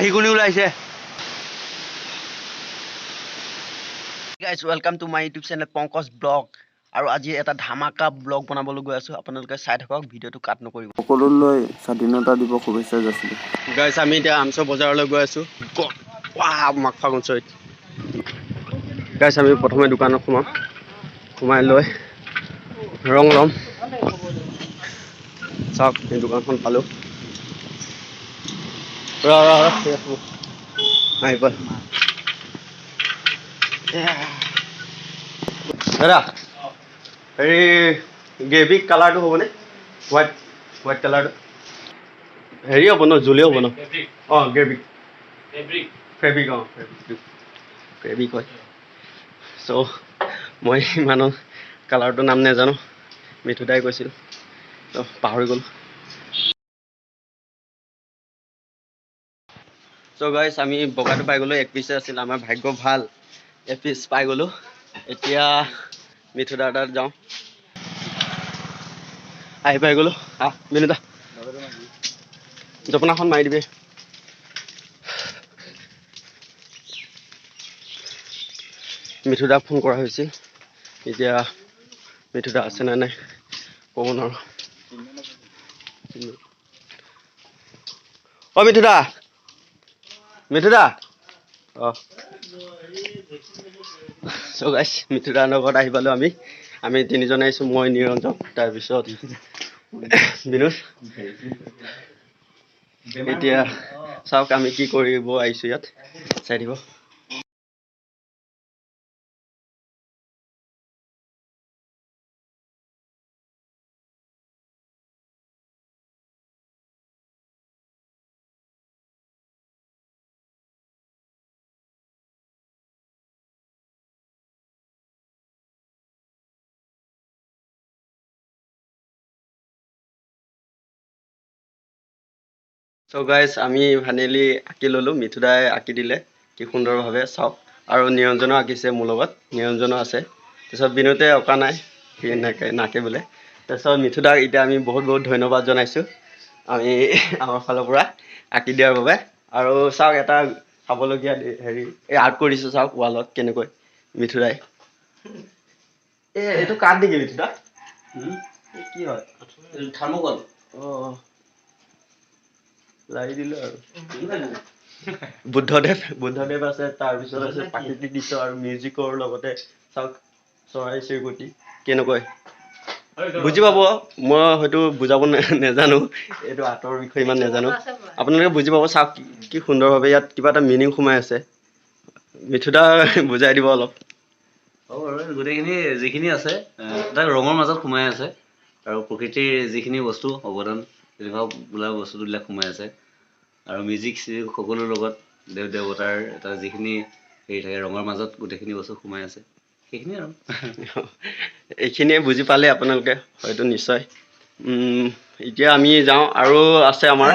কাহিগুনি ওলাইছে guys welcome to my YouTube channel Pankaj blog আৰু আজি এটা ধামাকা ব্লগ বনাবলৈ গৈ আছো আপোনালোকে চাই থাকক ভিডিঅ'টো কাট নকৰিব সকলোলৈ স্বাধীনতা দিৱস শুভেচ্ছা যাচিলোঁ গাইজ আমি এতিয়া আমচৰ বজাৰলৈ গৈ আছো মাঘ ফাগুন চৈত গাইজ আমি প্ৰথমে দোকানত সোমাই লৈ ৰং ল'ম চাওক এই দোকানখন পালো আহিব দাদা হেৰি গ্ৰেভি কালাৰটো হ'বনে হোৱাইট কালাৰটো হেৰি হ'ব ন জুলি হ'ব ন অঁ গ্ৰেভি ফেব্ৰিক অঁ ফেব্ৰিক হয় চ' মই ইমানো কালাৰটোৰ নাম নাজানো মিঠুদাই কৈছিল ত' পাহৰি গ'লোঁ চ' গাইজ আমি বগাটো পাই গ'লোঁ এক পিছে আছিল আমাৰ ভাগ্য ভাল এক পিচ পাই গ'লোঁ এতিয়া মিঠুদাৰ তাত যাওঁ আহি পাই গ'লোঁ মিনুদা জপনাখন মাৰি দিবি মিঠুদাক ফোন কৰা হৈছিল এতিয়া মিঠুদা আছে নে নাই ক'ব নোৱাৰোঁ অঁ মিঠুদা অঁ চ' গাইজ মিঠুদাৰ লগত আহি পালোঁ আমি তিনিজন আহিছোঁ মই নিৰঞ্জন তাৰপিছত বিনোদ এতিয়া চাওক আমি কি কৰিব আহিছোঁ ইয়াত চাই দিব চ' গাইজ আমি ফাইনেলি আঁকি ল'লোঁ মিঠুদাই আঁকি দিলে কি সুন্দৰভাৱে চাওক আৰু নিৰঞ্জনো আঁকিছে মোৰ লগত নিৰঞ্জনো আছে তাৰপিছত বিনোদে অঁকা নাই সি নাকে বোলে তাৰপিছত মিঠুদাক এতিয়া আমি বহুত ধন্যবাদ জনাইছোঁ আমি আমাৰ ফালৰ পৰা আঁকি দিয়াৰ বাবে আৰু চাওক এটা চাবলগীয়া হেৰি এই আৰ্ট কৰিছোঁ চাওক ৱালত কেনেকৈ মিঠুদাই এইটো কাঠ নেকি মিঠুদা কি হয় থাৰ্মকল অঁ লাৰি দিলোঁ আৰু বুদ্ধদেৱ আছে তাৰপিছত আছে প্ৰাকৃতিক দৃশ্য আৰু মিউজিকৰ লগতে চাওক চৰাই চিৰিকটি কেনেকৈ বুজি পাব মই হয়তো বুজাব নাজানো এইটো আৰ্টৰ বিষয়ে ইমান নাজানো আপোনালোকে বুজি পাব চাওক কি সুন্দৰভাৱে ইয়াত কিবা এটা মিনিং সোমাই আছে মিঠুদা বুজাই দিব অলপ হ'ব আৰু গোটেইখিনি যিখিনি আছে এটা ৰঙৰ মাজত সোমাই আছে আৰু প্ৰকৃতিৰ যিখিনি বস্তু অৱদান তেনেকুৱা বোলা বস্তুবিলাক সোমাই আছে আৰু মিউজিক সকলোৰ লগত দেৱ দেৱতাৰ এটা যিখিনি হেৰি থাকে ৰঙৰ মাজত গোটেইখিনি বস্তু সোমাই আছে সেইখিনি আৰু এইখিনিয়ে বুজি পালে আপোনালোকে হয়তো নিশ্চয় এতিয়া আমি যাওঁ আৰু আছে আমাৰ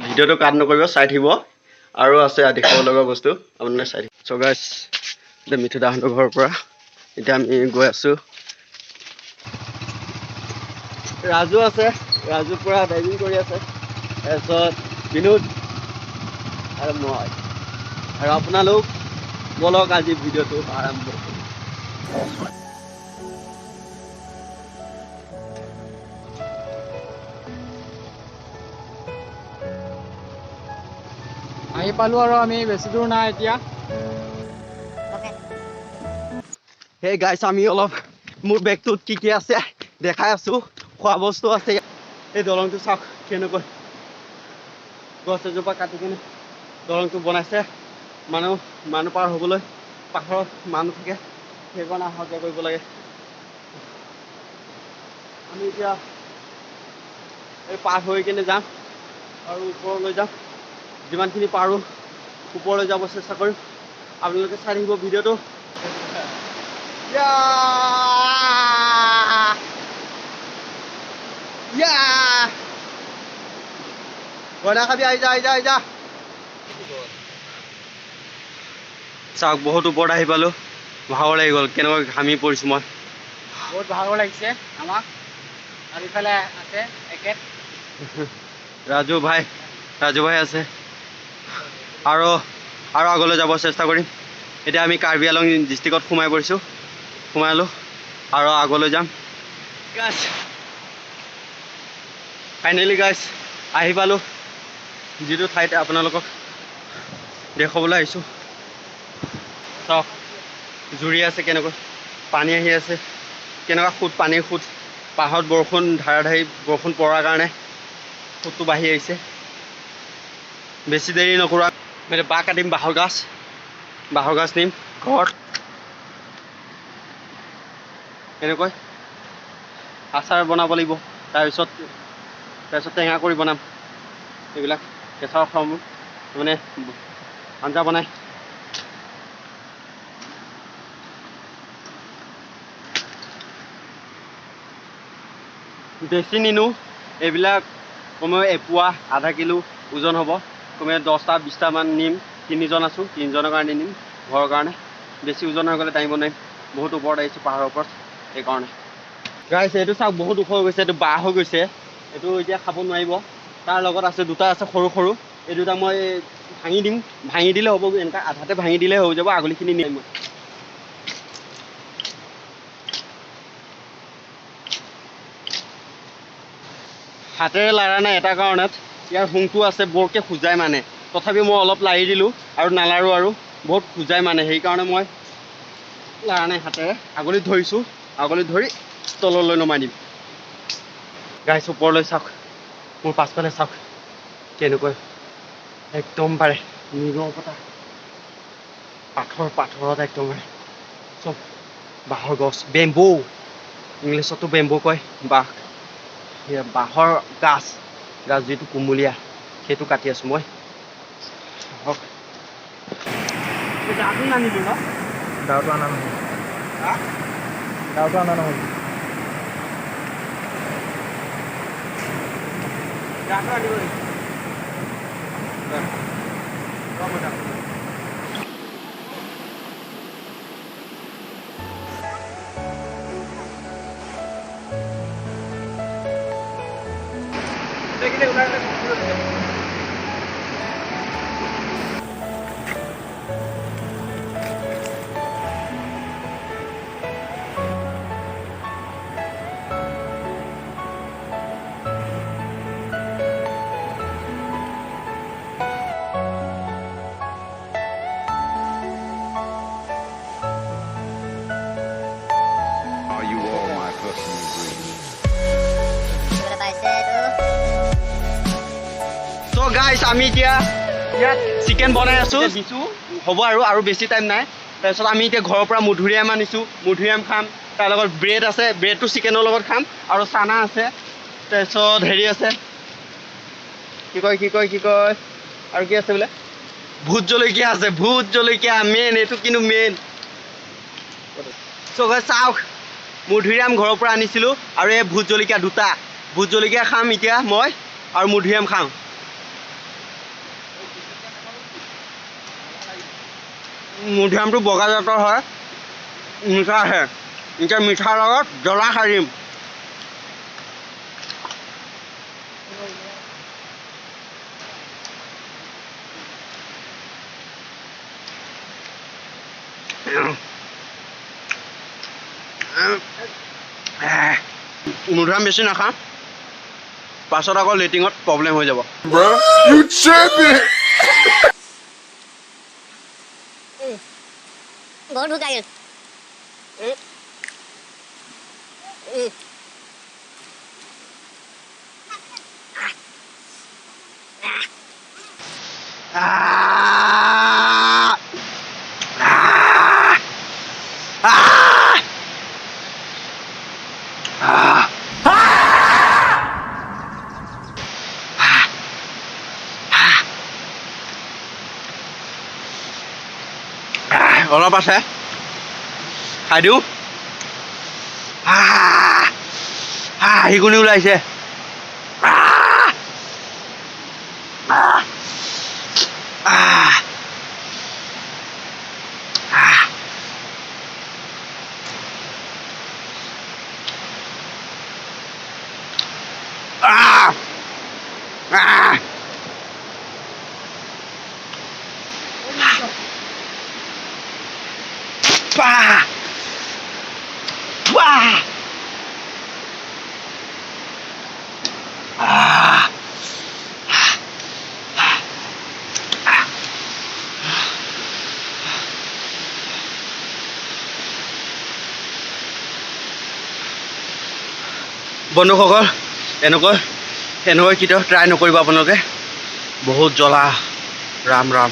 ভিডিঅ'টো কাট নকৰিব চাই থাকিব আৰু আছে দেখাব লগা বস্তু আপোনালোকে চাই থাকিব চ' গাইজ এতিয়া মিঠুদাহঁতৰ ঘৰৰ পৰা এতিয়া আমি গৈ আছোঁ ৰাজু আছে ৰাজু পুৰা ড্ৰাইভিং কৰি আছে তাৰপিছত বিনোদ আৰু মই আৰু আপোনালোক বলক আজি ভিডিঅ'টো আৰম্ভ আহি পালোঁ আৰু আমি বেছি দূৰ নাই এতিয়া সেই গাইছ আমি অলপ মোৰ বেগটোত কি আছে দেখাই আছোঁ খোৱা বস্তু আছে এই দলংটো চাওক কেনেকৈ গছ এজোপা কাটি কিনে দলংটো বনাইছে মানুহ পাৰ হ'বলৈ পাহাৰত মানুহ থাকে সেইকাৰণে অহা যোৱা কৰিব লাগে আমি এতিয়া এই পাৰ হৈ কিনে যাম আৰু ওপৰলৈ যাম যিমানখিনি পাৰোঁ ওপৰলৈ যাব চেষ্টা কৰিম আপোনালোকে চাই থাকিব ভিডিঅ'টো গইনা খাবি আহি যা চাওক বহুত ওপৰত আহি পালোঁ ভাগৰ লাগি গ'ল কেনেকৈ ঘামি পৰিছোঁ মই বহুত ভাগৰ লাগিছে আমাক আৰু ইফালে আছে একেট ৰাজু ভাই আছে আৰু আৰু আগলৈ যাব চেষ্টা কৰিম। এতিয়া আমি কাৰ্বি আংলং ডিষ্ট্ৰিক্টত সোমালোঁ আৰু আগলৈ যাম। গাইছ ফাইনেলি গাইছ আহি পালোঁ যিটো ঠাইত আপোনালোকক দেখুৱাবলৈ আহিছোঁ। চাওক জুৰি আছে কেনেকৈ পানী আহি আছে, কেনেকুৱা পানীৰ সোঁত, পাহাৰত বৰষুণ ধাৰাধাৰী বৰষুণ পৰাৰ কাৰণে সোঁতটো বাঢ়ি আহিছে। বেছি দেৰি নকৰোঁ, এতিয়া বাঁহ কাটিম, বাঁহৰ গাছ নিম ঘৰত, এনেকৈ আচাৰ বনাব লাগিব। তাৰপিছত টেঙা কৰি বনাম, এইবিলাক কেঁচা ফল মানে আঞ্জা বনাই। বেছি নিনো, এইবিলাক কমেও এপোৱা আধা কিলো ওজন হ'ব। কমেও 10-20টামান নিম, 3জন আছোঁ, 3জনৰ কাৰণে নিম ঘৰৰ কাৰণে। বেছি ওজন হৈ গ'লে টানিব নোৱাৰিম, বহুত ওপৰত আহিছোঁ পাহাৰৰ ওপৰত, সেইকাৰণে। গাইছ এইটো চাওক বহুত ওখ হৈ গৈছে, এইটো বাঁহ হৈ গৈছে, এইটো এতিয়া খাব নোৱাৰিব। তাৰ লগত আছে দুটা আছে সৰু সৰু, এই দুটা মই ভাঙি দিম, ভাঙি দিলে হ'ব, এনেকুৱা আধাতে ভাঙি দিলে হৈ যাব, আগলিখিনি নিম মই। হাতেৰে লাৰা নাই এটা কাৰণত, ইয়াৰ শুংটো আছে বৰকৈ খোজাই মানে, তথাপি মই অলপ লাৰি দিলোঁ আৰু নালাৰো আৰু বহুত খোজাই মানে, সেইকাৰণে মই লাৰা নাই হাতেৰে, আগলিত ধৰিছোঁ, আগলিত ধৰি তললৈ নমাই দিম। গাইছ ওপৰলৈ চাওক, মোৰ পাছফালে চাওক কেনেকৈ একদম পাৰে নিৰৱতা, পাথৰত একদম চব বাঁহৰ গছ, বেম্বো, ইংলিছতো বেম্বো কয়, বাঁহৰ গাছ যিটো কুমলীয়া, সেইটো কাটি আছোঁ মই। দাটো নানিলোঁ ন, দাওটো অনা নহয়, দাওটো অনা নহয়। দাটো আনিব লাগিব। Are you all my personal dreams? চ' গাইছ আমি এতিয়া ইয়াত চিকেন বনাই আছোঁ, দিছোঁ হ'ব আৰু বেছি টাইম নাই। তাৰপিছত আমি এতিয়া ঘৰৰ পৰা মধুৰিআম আনিছোঁ, মধুৰিআম খাম, তাৰ লগত ব্ৰেড আছে, ব্ৰেডটো চিকেনৰ লগত খাম, আৰু চানা আছে, তাৰপিছত হেৰি আছে, কি কয় আৰু কি আছে বোলে, ভোট জলকীয়া আছে, ভোট জলকীয়া মেইন, এইটো কিন্তু মেইন। চ' গাইছ চাওক, মধুৰিআম ঘৰৰ পৰা আনিছিলোঁ আৰু এই ভোট জলকীয়া দুটা, ভোট জলকীয়া খাম এতিয়া মই, আৰু মধুৰিআম খাম। মধুৰিআমটো বগা জাতৰ হয়, মিঠা আহে, এতিয়া মিঠাৰ লগত জ্বলা সাৰিম। মধুৰিআম বেছি নাখাওঁ, পাছত আকৌ লেট্ৰিঙত প্ৰব্লেম হৈ যাব। You tripping? বহুত ভোক লাগিল। অলপ আছে, খাই দিওঁ। হাঁহিকুনি ওলাইছে। বাহ বাহ বন্ধুসকল এনেকৈ কেতিয়াও ট্ৰাই নকৰিব আপোনালোকে বহুত জ্বলা ৰাম ৰাম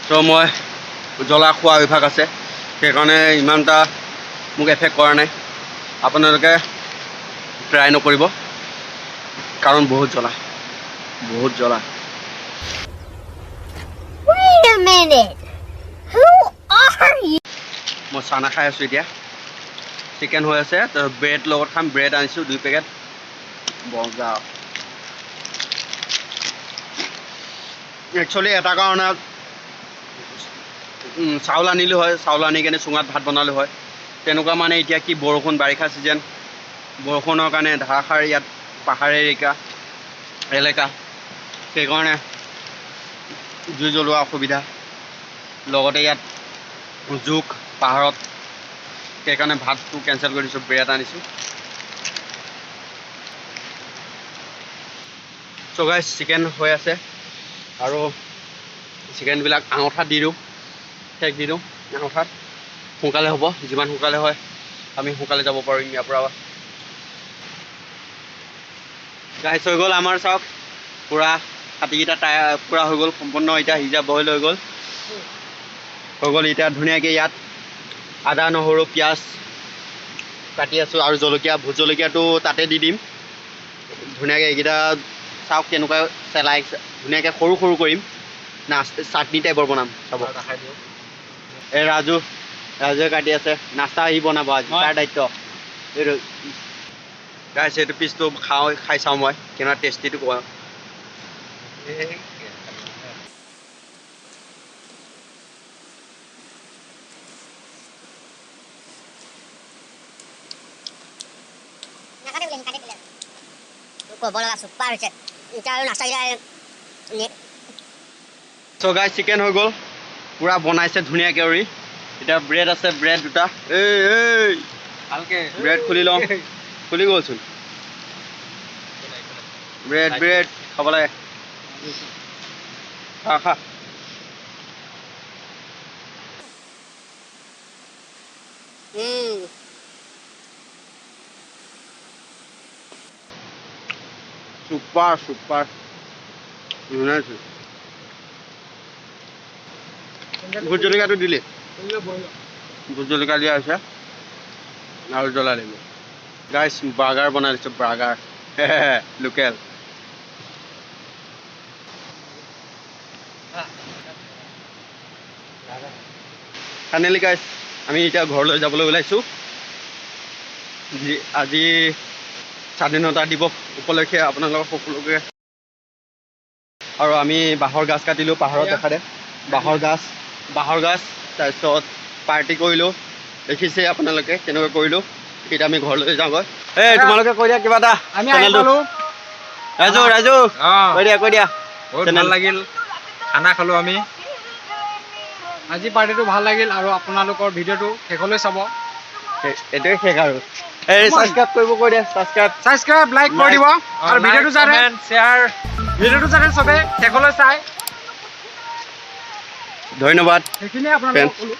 তো মই জ্বলা খোৱা অভ্যাস আছে সেইকাৰণে ইমান এটা মোক এফেক্ট কৰা নাই আপোনালোকে ট্ৰাই নকৰিব কাৰণ বহুত জ্বলা Wait a minute. Who are you? মই চানা খাই আছোঁ এতিয়া চিকেন হৈ আছে তো ব্ৰেড লগত খাম ব্ৰেড আনিছোঁ 2 পেকেট বজা একচুৱেলি এটা কাৰণত চাউল আনিলোঁ হয় চাউল আনি কেনে চুঙাত ভাত বনালোঁ হয় তেনেকুৱা মানে এতিয়া কি বৰষুণ বাৰিষা ছিজন বৰষুণৰ কাৰণে ধাৰাসাৰ ইয়াত পাহাৰীয়া এলেকা সেইকাৰণে জুই জ্বলোৱা অসুবিধা লগতে ইয়াত জোক পাহাৰত সেইকাৰণে ভাতটো কেঞ্চেল কৰি দিছোঁ ব্ৰেড আনিছোঁ চ' গাইছ চিকেন হৈ আছে আৰু চিকেনবিলাক আঙঠাত দি দিওঁ ঠেক দি দিওঁ আঙঠাত সোনকালে হ'ব যিমান সোনকালে হয় আমি সোনকালে যাব পাৰিম ইয়াৰ পৰা গাইছ হৈ গ'ল আমাৰ চাওক পূৰা কাটিকেইটা পূৰা হৈ গ'ল সম্পূৰ্ণ এতিয়া সিজা বইল হৈ গ'ল এতিয়া ধুনীয়াকৈ ইয়াত আদা নহৰু পিঁয়াজ কাটি আছোঁ আৰু জলকীয়া ভোট জলকীয়াটো তাতে দি দিম ধুনীয়াকৈ এইকেইটা চাওক কেনেকুৱা চেলাই ধুনীয়াকৈ সৰু সৰু কৰিম না চাটনি টাইপৰ বনাম চাব এই ৰাজুৱে কাটি আছে নাস্তা আহি বনাব আজি তাৰ দায়িত্ব এইটো গাইছ এইটো পিচটো খাই চাওঁ মই কেনেকুৱা টেষ্টিটো কোৱা চ' গাইছ চিকেন হৈ গ'ল পূৰা বনাইছে ধুনীয়াকৈ কৰি এতিয়া ব্ৰেড আছে ব্ৰেড দুটা এই ভালকৈ ব্ৰেড খুলি লওঁ খুলি গ'লচোন ব্ৰেড খাব লাগে খা চুপাৰ ধুনীয়া ভোট জলকীয়াটো দিলে ভোট জলকীয়া দিয়া হৈছে আৰু জ্বলা দিব গাইছ বাৰ্গাৰ বনাই দিছোঁ বাৰ্গাৰ লোকেল ফাইনেলি গাইছ আমি এতিয়া ঘৰলৈ যাবলৈ ওলাইছোঁ আজি স্বাধীনতা দিৱস উপলক্ষে আপোনালোকক সকলোকে আৰু আমি বাঁহৰ গাছ কাটিলোঁ পাহাৰত দেখা দে বাঁহৰ গাছ তাৰপিছত পাৰ্টি কৰিলোঁ দেখিছে আপোনালোকে কেনেকৈ কৰিলোঁ এতিয়া আমি ঘৰলৈ যাওঁগৈ এই তোমালোকে কৈ দিয়া কিবা এটা ৰাজু কৈ দিয়া বহুত ভাল লাগিল খানা খালোঁ আমি আজি পাৰ্টিটো ভাল লাগিল আৰু আপোনালোকৰ ভিডিঅ'টো শেষলৈ চাব এইটোৱে শেষ আৰু এই ছাবস্ক্ৰাইব কৰিব কৈ দিয়া ছাবস্ক্ৰাইব লাইক কৰি দিব আৰু ভিডিঅ'টো যাতে চবে শেষলৈ চাই ধন্যবাদ সেইখিনিয়ে আপোনালোকক ক'লোঁ